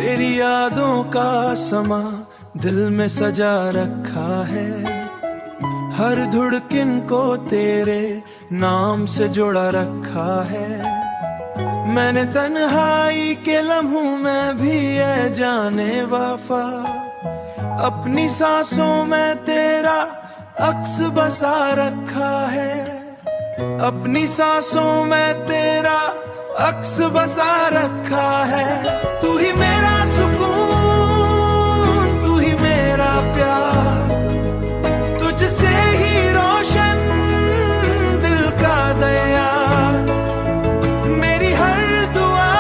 तेरी यादों का समा दिल में सजा रखा है, हर धुड़कन को तेरे नाम से जोड़ा रखा है। मैंने तन्हाई के लम्हों में भी है जाने वफा, अपनी सांसों में तेरा अक्स बसा रखा है, अपनी सांसों में तेरा अक्स बसा रखा है। तू ही मेरा सुकून, तू ही मेरा प्यार, तुझसे ही रोशन दिल का दया। मेरी हर दुआ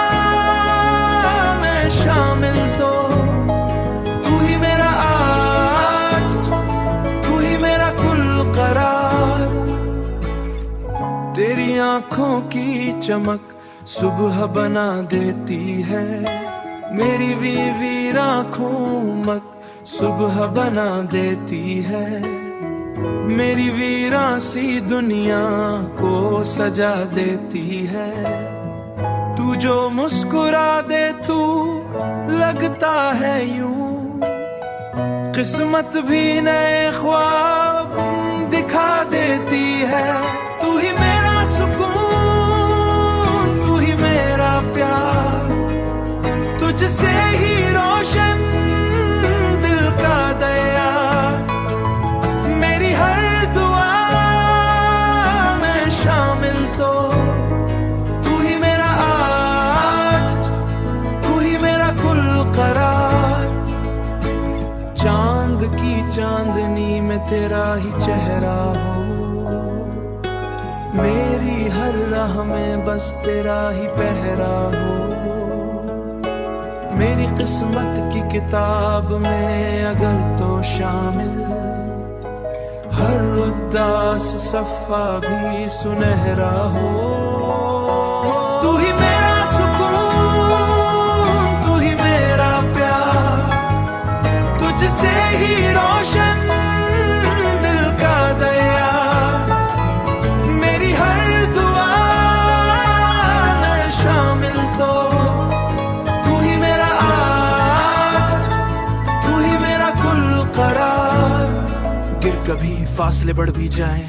में शामिल तो तू ही मेरा आज, तू ही मेरा कुल करार। तेरी आंखों की चमक सुबह बना देती है, मेरी वीवीर आँखों मक सुबह बना देती है। मेरी वीरां सी दुनिया को सजा देती है। तू जो मुस्कुरा दे तू लगता है यूं, किस्मत भी नए ख्वाब दिखा देती है। तू ही मेरा सुकून, तू ही मेरा प्यार, तुझसे ही रोशन दिल का दया। मेरी हर दुआ में शामिल तो तू ही मेरा आज, तू ही मेरा कुल करार। चांद की चांदनी में तेरा ही चेहरा हो, मेरी हर राह में बस तेरा ही पहरा हो। मेरी किस्मत की किताब में अगर तो शामिल, हर उदास सफ़ा भी सुनहरा हो। तू ही मेरा सुकून, तू ही मेरा प्यार, तुझसे ही रोशन दिल का दया। मेरी हर दुआ में शामिल तो तू ही मेरा आज, तू ही मेरा कुल करार। गिर कभी फासले बढ़ भी जाएं,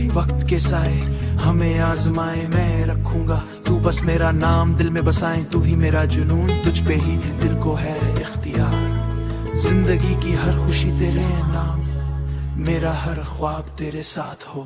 वक्त के साए हमें आजमाए, मैं रखूंगा तू बस मेरा नाम दिल में बसाए। तू ही मेरा जुनून, तुझ पे ही दिल को है इख्तियार। जिंदगी की हर खुशी तेरे नाम, मेरा हर ख्वाब तेरे साथ हो।